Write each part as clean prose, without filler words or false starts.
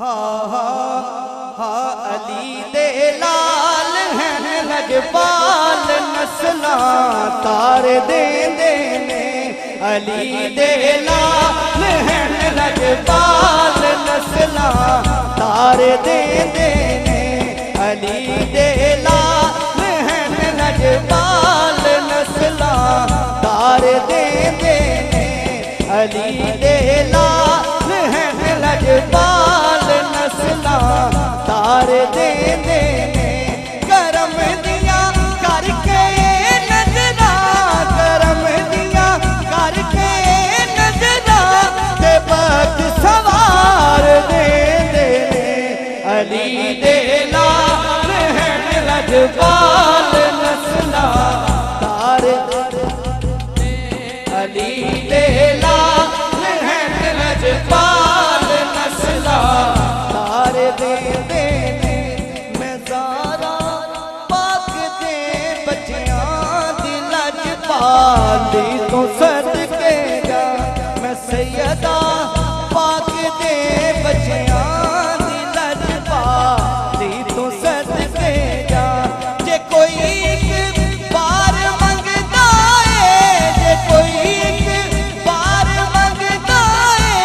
हा हा हा अली दे लाल हैं लजपाल नस्ला तार देंदे ने। अली दे लाल हैं लजपाल नस्ला तार देंदे ने। अली दे लाल हैं लजपाल नस्ला तार देंदे ने। अली दे लाल हैं लजपाल नस्ला तार देंदे ने। करम दिया करके नजरा करम दिया करके नजरा ते बख्त सवार देंदे ने। अली दे लाल हैं लजपाल नस्ला तार अली दे लाल हैं लजपाल नस्ला तार देंदे ने। मैं ज़ारा पाक दे बच्चियां दी लजपाली तो सदके जा। मैं सैयदा पाक दे बच्चियां दी लजपाली तो सदके जा। जे कोई एक बार मंगदा है जे कोई एक बार मंगदा है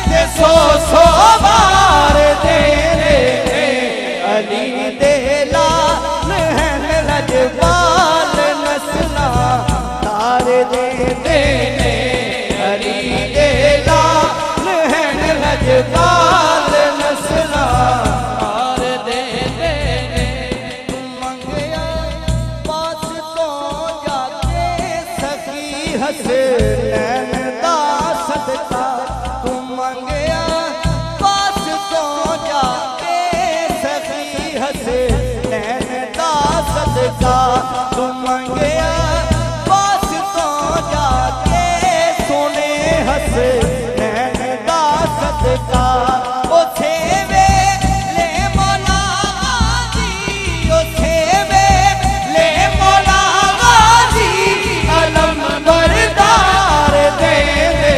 ते सौ सौ बार दे दे। अली दे लाल हैं लजपाल नस्ला तार देंदे ने। अली दे लाल हैं लजपाल नस्ला तार देंदे ने। मंगया पास तो जाके सखी हसनैन दा सदका। तू मंगया पास तो जाके सखी हसनैन दा सदका। तू मंगया पास तो जाके सोने हसनैन दा सदका। ओ छेवे ले मौला गाजी ओ छेवे ले मौला गाजी अलम बरदार दे दे।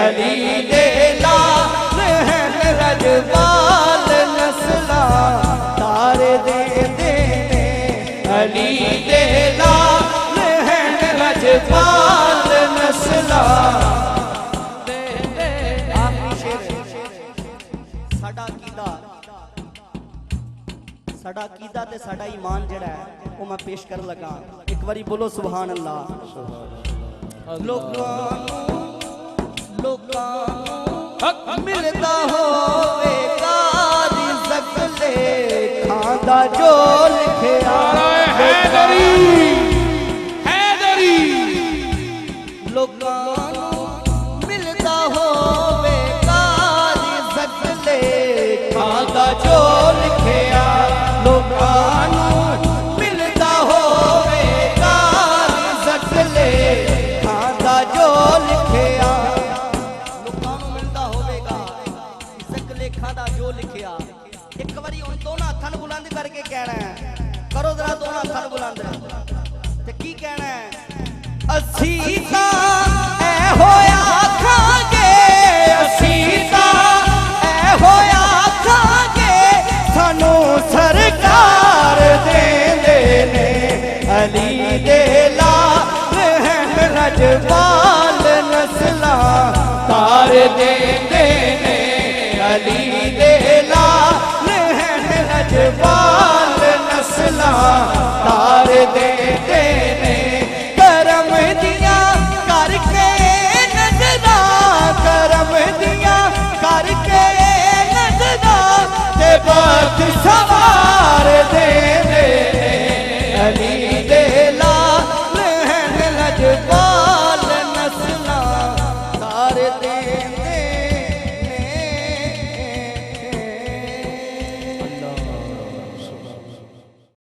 अली दे लाल हैं लजपाल नस्ला तार देंदे ने। अली दे लाल हैं लजपाल नस्ला देंदे। आखिरी शेर साडा अकीदा ते साडा ईमान जिहड़ा है वो मैं पेश कर लगा। एक बारी बोलो सुभान अल्लाह। लोकां मिलता होवेगा रिज़्क़ लेखां जो लिखिया। लोकां मिलता होवेगा रिज़्क़ लेखां जो लिखिया। लोकां मिलता होवेगा रिज़्क़ लेखां जो लिखिया। जो लिखिया एक बारी उन दोनों हथां नूं बुलंद करके कहना है। करो जरा दोनों हथां नूं बुलंद ते की कहना है। असी तां ऐ होया आखांगे असी तां ऐ होया आखांगे सानू सरकार देंदे ने। अली दे लाल हैं लजपाल नस्ला तार देंदे ने। अली दे लाल हैं लजपाल